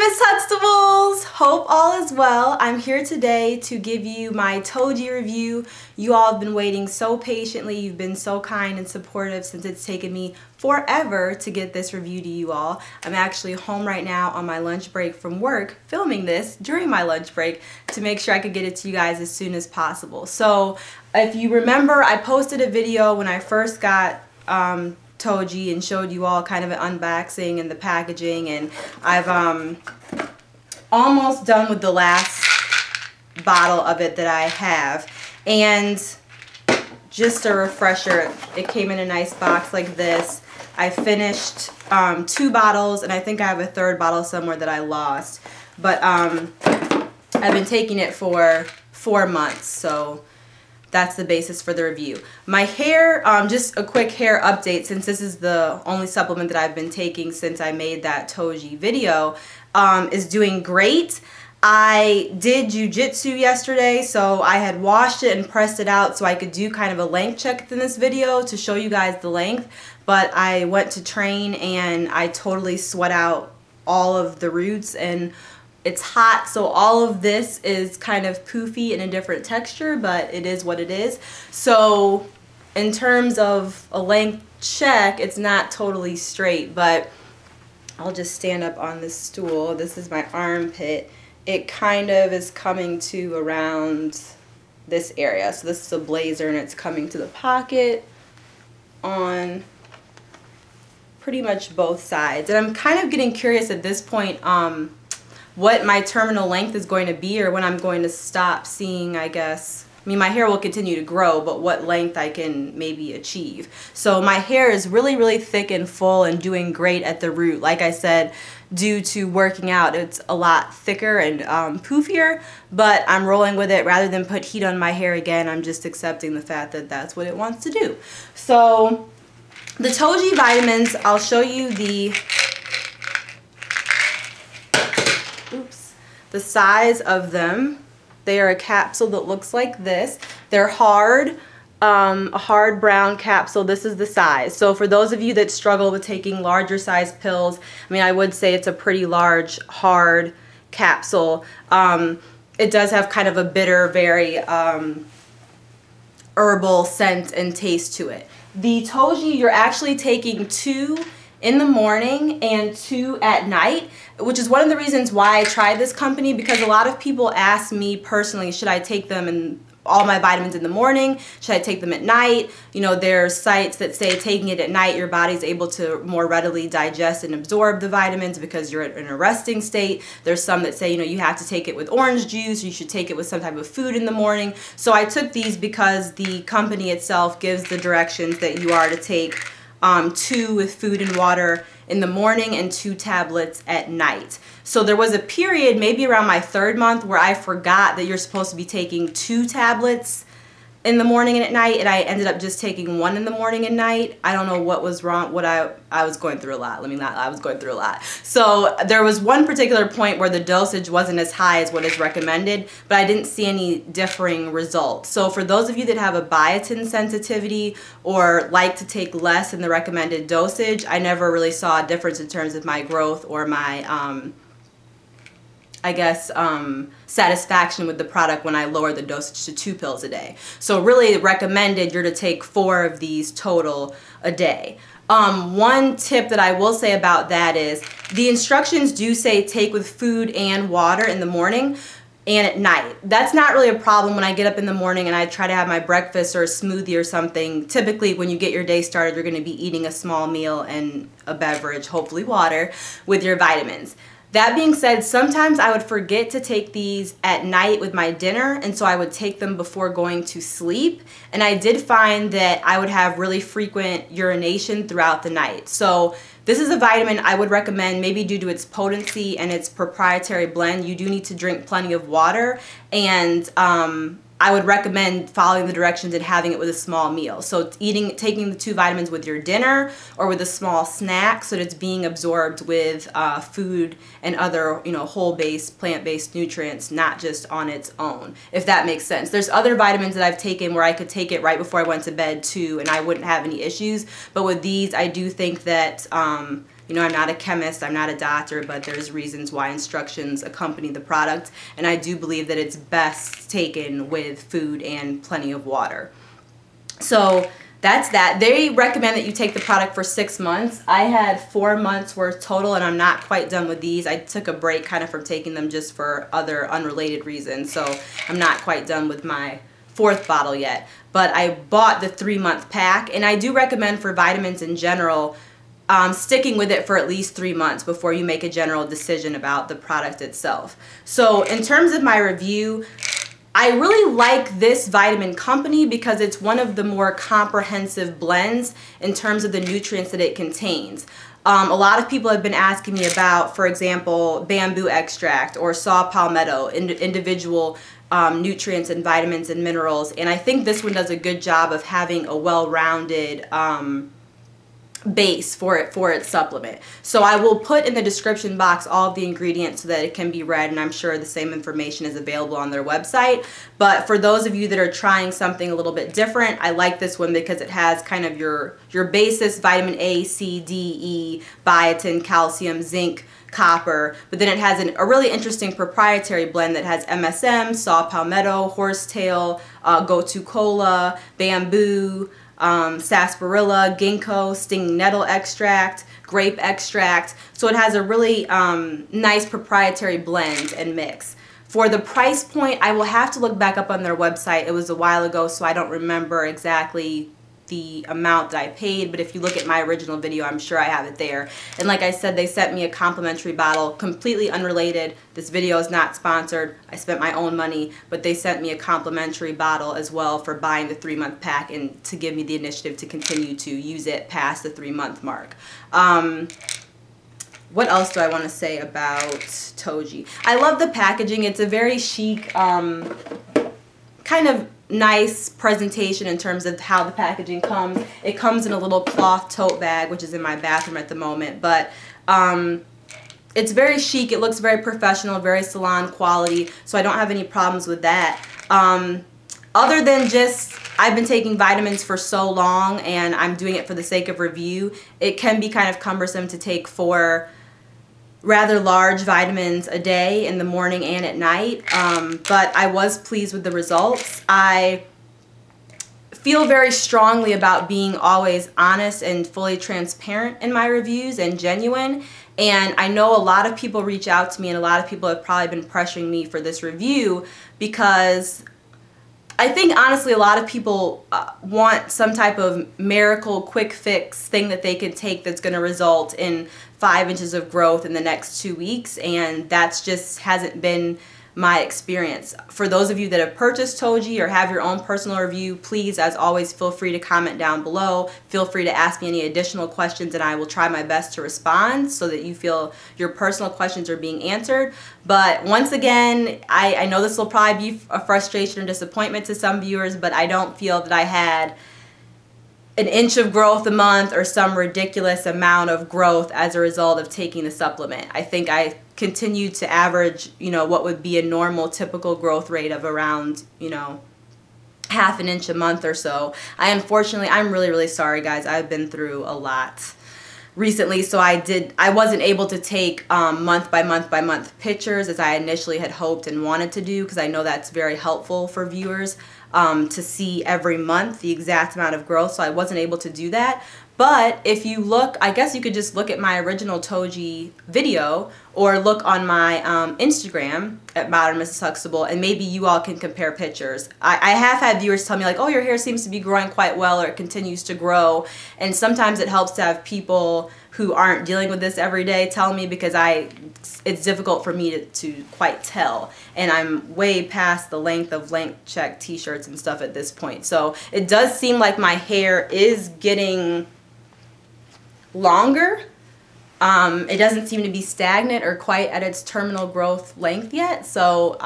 Miss Huxtables! Hope all is well. I'm here today to give you my Toji review. You all have been waiting so patiently. You've been so kind and supportive since it's taken me forever to get this review to you all. I'm actually home right now on my lunch break from work, filming this during my lunch break to make sure I could get it to you guys as soon as possible. So if you remember, I posted a video when I first got Toji and showed you all kind of an unboxing and the packaging, and I've almost done with the last bottle of it that I have. And just a refresher, it came in a nice box like this. I finished 2 bottles, and I think I have a 3rd bottle somewhere that I lost, but I've been taking it for 4 months, so that's the basis for the review. My hair, just a quick hair update, since this is the only supplement that I've been taking since I made that Toji video, is doing great. I did jujitsu yesterday, so I had washed it and pressed it out so I could do kind of a length check in this video to show you guys the length, but I went to train and I totally sweat out all of the roots, and it's hot, so all of this is kind of poofy in a different texture, but it is what it is. So in terms of a length check, it's not totally straight, but I'll just stand up on this stool. This is my armpit. It kind of is coming to around this area. So this is a blazer, and it's coming to the pocket on pretty much both sides. And I'm kind of getting curious at this point what my terminal length is going to be, or when I'm going to stop seeing, I guess. I mean, my hair will continue to grow, but what length I can maybe achieve. So my hair is really, really thick and full and doing great at the root. Like I said, due to working out, it's a lot thicker and poofier, but I'm rolling with it. Rather than put heat on my hair again, I'm just accepting the fact that that's what it wants to do. So the Toji vitamins, I'll show you the size of them. They are a capsule that looks like this. They're hard, a hard brown capsule. This is the size. So for those of you that struggle with taking larger size pills, I mean, I would say it's a pretty large, hard capsule. It does have kind of a bitter, very herbal scent and taste to it. The Toji, you're actually taking 2 in the morning and 2 at night, which is one of the reasons why I tried this company, because a lot of people ask me personally, should I take them in all my vitamins in the morning? Should I take them at night? You know, there's sites that say taking it at night, your body's able to more readily digest and absorb the vitamins because you're in a resting state. There's some that say, you know, you have to take it with orange juice, you should take it with some type of food in the morning. So I took these because the company itself gives the directions that you are to take 2 with food and water in the morning and 2 tablets at night. So there was a period, maybe around my 3rd month, where I forgot that you're supposed to be taking 2 tablets in the morning and at night, and I ended up just taking 1 in the morning and night. I don't know what was wrong. I was going through a lot. Let me not. I was going through a lot. So there was one particular point where the dosage wasn't as high as what is recommended, but I didn't see any differing results. So for those of you that have a biotin sensitivity or like to take less in the recommended dosage, I never really saw a difference in terms of my growth or my I guess, satisfaction with the product when I lower the dosage to 2 pills a day. So really recommended you're to take 4 of these total a day. One tip that I will say about that is the instructions do say take with food and water in the morning and at night. That's not really a problem when I get up in the morning and I try to have my breakfast or a smoothie or something. Typically when you get your day started, you're going to be eating a small meal and a beverage, hopefully water, with your vitamins. That being said, sometimes I would forget to take these at night with my dinner, and so I would take them before going to sleep. And I did find that I would have really frequent urination throughout the night. So this is a vitamin I would recommend, maybe due to its potency and its proprietary blend. You do need to drink plenty of water, and I would recommend following the directions and having it with a small meal. So taking the 2 vitamins with your dinner or with a small snack so that it's being absorbed with food and other, you know, whole-based, plant-based nutrients, not just on its own, if that makes sense. There's other vitamins that I've taken where I could take it right before I went to bed too, and I wouldn't have any issues. But with these, I do think that You know, I'm not a chemist, I'm not a doctor, but there's reasons why instructions accompany the product, and I do believe that it's best taken with food and plenty of water. So that's that. They recommend that you take the product for 6 months. I had 4 months worth total, and I'm not quite done with these. I took a break kind of from taking them just for other unrelated reasons, so I'm not quite done with my 4th bottle yet. But I bought the 3-month pack, and I do recommend for vitamins in general sticking with it for at least 3 months before you make a general decision about the product itself. So in terms of my review, I really like this vitamin company because it's one of the more comprehensive blends in terms of the nutrients that it contains. A lot of people have been asking me about, for example, bamboo extract or saw palmetto, individual nutrients and vitamins and minerals, and I think this one does a good job of having a well-rounded base for its supplement. So I will put in the description box all of the ingredients so that it can be read, and I'm sure the same information is available on their website. But for those of you that are trying something a little bit different, I like this one because it has kind of your basis vitamin A, C, D, E, biotin, calcium, zinc, copper, but then it has a really interesting proprietary blend that has MSM, saw palmetto, horsetail, Gotu Kola, bamboo, sarsaparilla, ginkgo, stinging nettle extract, grape extract. So it has a really nice proprietary blend and mix. For the price point, I will have to look back up on their website. It was a while ago, so I don't remember exactly the amount that I paid, but if you look at my original video, I'm sure I have it there. And like I said, they sent me a complimentary bottle, completely unrelated. This video is not sponsored. I spent my own money, but they sent me a complimentary bottle as well for buying the 3-month pack and to give me the initiative to continue to use it past the 3-month mark. What else do I want to say about Toji? I love the packaging. It's a very chic, kind of nice presentation in terms of how the packaging comes. It comes in a little cloth tote bag, which is in my bathroom at the moment, but it's very chic. It looks very professional, very salon quality, so I don't have any problems with that. Other than just, I've been taking vitamins for so long and I'm doing it for the sake of review, it can be kind of cumbersome to take 4 rather large vitamins a day in the morning and at night, but I was pleased with the results. I feel very strongly about being always honest and fully transparent in my reviews and genuine, and I know a lot of people reach out to me and a lot of people have probably been pressuring me for this review because I think honestly a lot of people want some type of miracle quick fix thing that they can take that's going to result in 5 inches of growth in the next 2 weeks, and that's just hasn't been my experience. For those of you that have purchased Toji or have your own personal review, please, as always, feel free to comment down below. Feel free to ask me any additional questions and I will try my best to respond so that you feel your personal questions are being answered. But once again, I know this will probably be a frustration or disappointment to some viewers, but I don't feel that I had an inch of growth a month or some ridiculous amount of growth as a result of taking the supplement. I think I continued to average, you know, what would be a normal typical growth rate of around, you know, ½ an inch a month or so. I'm really sorry guys. I've been through a lot recently, so I wasn't able to take month by month pictures as I initially had hoped and wanted to do, because I know that's very helpful for viewers to see every month the exact amount of growth, so I wasn't able to do that. But if you look, I guess you could just look at my original Toji video or look on my Instagram at Modern Mrs. Huxtable, and maybe you all can compare pictures. I have had viewers tell me like, oh, your hair seems to be growing quite well, or it continues to grow, and sometimes it helps to have people who aren't dealing with this every day tell me, because it's difficult for me to quite tell, and I'm way past the length of length check t-shirts and stuff at this point. So it does seem like my hair is getting longer. It doesn't seem to be stagnant or quite at its terminal growth length yet, so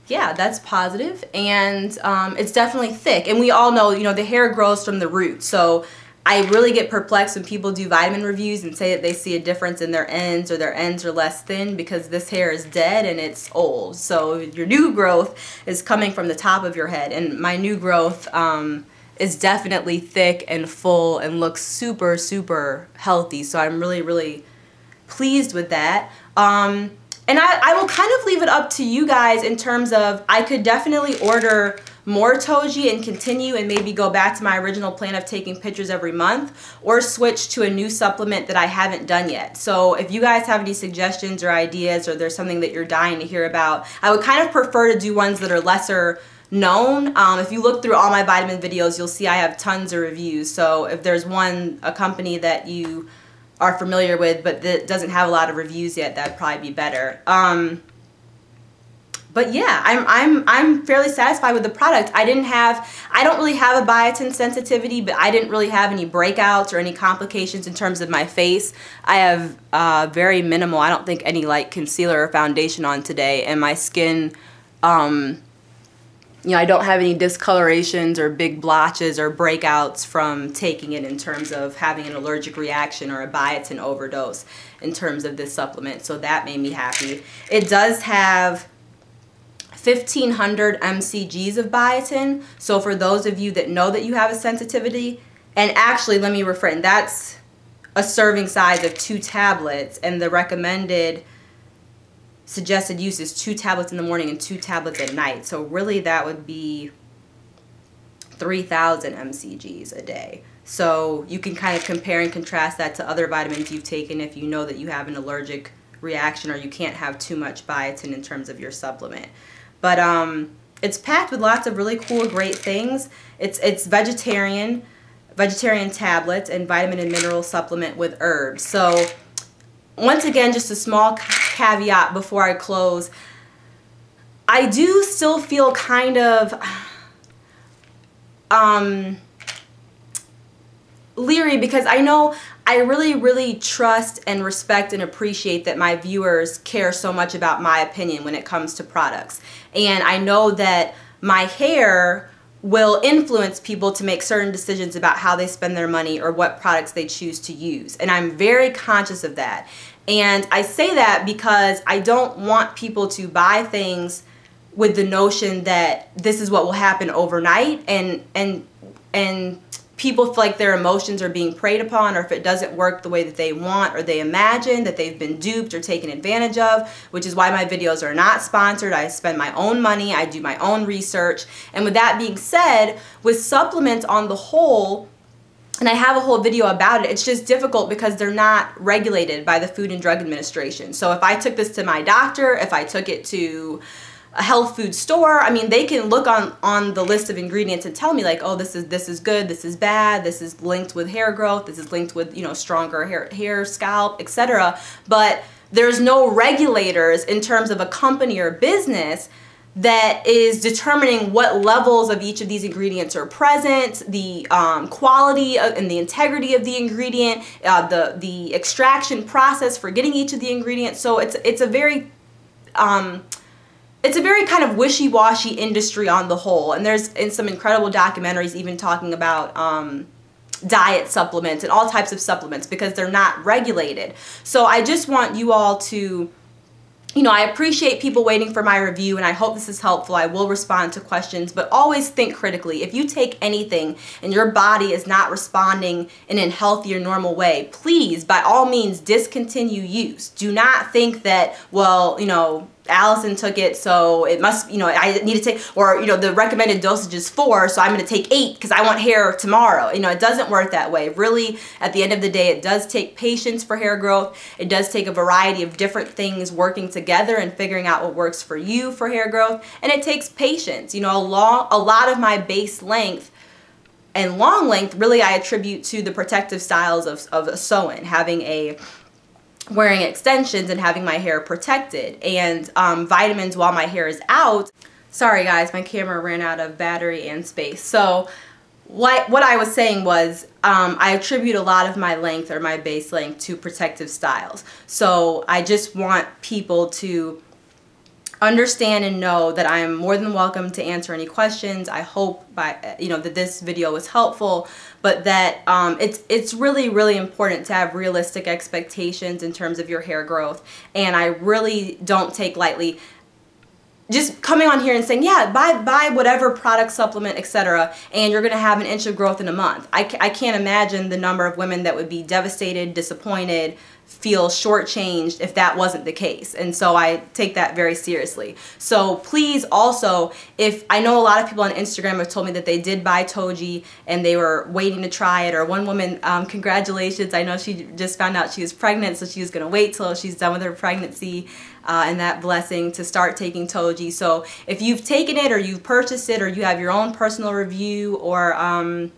yeah, that's positive. And it's definitely thick, and we all know, you know, the hair grows from the root, so I really get perplexed when people do vitamin reviews and say that they see a difference in their ends, or their ends are less thin, because this hair is dead and it's old. So your new growth is coming from the top of your head, and my new growth is definitely thick and full and looks super, super healthy. So I'm really, really pleased with that. And I will kind of leave it up to you guys in terms of, I could definitely order more Toji and continue and maybe go back to my original plan of taking pictures every month, or switch to a new supplement that I haven't done yet. So if you guys have any suggestions or ideas, or there's something that you're dying to hear about, I would kind of prefer to do ones that are lesser known. If you look through all my vitamin videos, you'll see I have tons of reviews. So if there's a company that you are familiar with but that doesn't have a lot of reviews yet, that'd probably be better. But yeah, I'm fairly satisfied with the product. I don't really have a biotin sensitivity, but I didn't really have any breakouts or any complications in terms of my face. I have very minimal, I don't think any light concealer or foundation on today, and my skin, you know, I don't have any discolorations or big blotches or breakouts from taking it in terms of having an allergic reaction or a biotin overdose in terms of this supplement. So that made me happy. It does have 1,500 mcgs of biotin. So for those of you that know that you have a sensitivity, and actually let me refrain, that's a serving size of 2 tablets, and the recommended suggested use is 2 tablets in the morning and 2 tablets at night. So really that would be 3,000 mcgs a day. So you can kind of compare and contrast that to other vitamins you've taken if you know that you have an allergic reaction or you can't have too much biotin in terms of your supplement. But it's packed with lots of really cool, great things. It's vegetarian tablets and vitamin and mineral supplement with herbs. So once again, just a small caveat before I close. I do still feel kind of leery, because I know I really, really trust and respect and appreciate that my viewers care so much about my opinion when it comes to products. And I know that my hair will influence people to make certain decisions about how they spend their money or what products they choose to use. And I'm very conscious of that. And I say that because I don't want people to buy things with the notion that this is what will happen overnight, and people feel like their emotions are being preyed upon, or if it doesn't work the way that they want or they imagine, that they've been duped or taken advantage of, which is why my videos are not sponsored. I spend my own money, I do my own research. And with that being said, with supplements on the whole, and I have a whole video about it, it's just difficult because they're not regulated by the Food and Drug Administration. So if I took this to my doctor, if I took it to a health food store, I mean, they can look on the list of ingredients and tell me like, oh, this is good, this is bad, this is linked with hair growth, this is linked with, you know, stronger hair scalp, etc. But there's no regulators in terms of a company or business that is determining what levels of each of these ingredients are present, the quality and the integrity of the ingredient, the extraction process for getting each of the ingredients. So it's a very kind of wishy-washy industry on the whole, and there's some incredible documentaries even talking about diet supplements and all types of supplements because they're not regulated. So I just want you all to, you know, I appreciate people waiting for my review, and I hope this is helpful. I will respond to questions, but always think critically. If you take anything and your body is not responding in a healthy or normal way, please, by all means, discontinue use. Do not think that, well, you know, Allison took it, so it must, you know, I need to take, or, you know, the recommended dosage is 4, so I'm going to take 8 because I want hair tomorrow. You know, it doesn't work that way. Really, at the end of the day, it does take patience for hair growth. It does take a variety of different things working together and figuring out what works for you for hair growth. And it takes patience. You know, a lot of my base length and long length, really, I attribute to the protective styles of sewing, wearing extensions and having my hair protected, and vitamins while my hair is out. Sorry guys, my camera ran out of battery and space. So what I was saying was I attribute a lot of my length or my base length to protective styles. So I just want people to understand and know that I am more than welcome to answer any questions. I hope that this video was helpful, but that it's really, really important to have realistic expectations in terms of your hair growth. And I really don't take lightly just coming on here and saying, yeah, buy whatever product, supplement, etc., and you're going to have an inch of growth in a month. I can't imagine the number of women that would be devastated, disappointed, feel shortchanged if that wasn't the case. And so I take that very seriously. So please also, if I know a lot of people on Instagram have told me that they did buy Toji and they were waiting to try it, or one woman, congratulations, I know she just found out she was pregnant, so she was going to wait till she's done with her pregnancy and that blessing to start taking Toji. So if you've taken it or you've purchased it or you have your own personal review or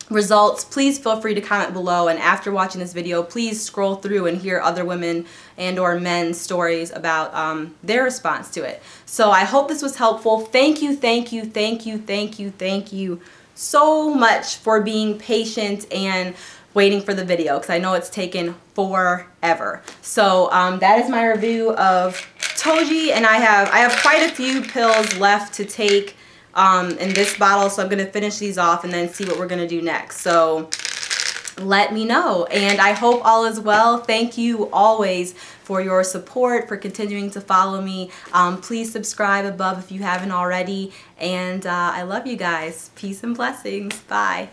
results, please feel free to comment below, and after watching this video, please scroll through and hear other women and or men's stories about their response to it. So I hope this was helpful. Thank you so much for being patient and waiting for the video, because I know it's taken forever. So that is my review of Toji, and I have quite a few pills left to take in this bottle, so I'm going to finish these off and then see what we're going to do next. So let me know, and I hope all is well. Thank you always for your support, for continuing to follow me. Please subscribe above if you haven't already, and I love you guys. Peace and blessings. Bye.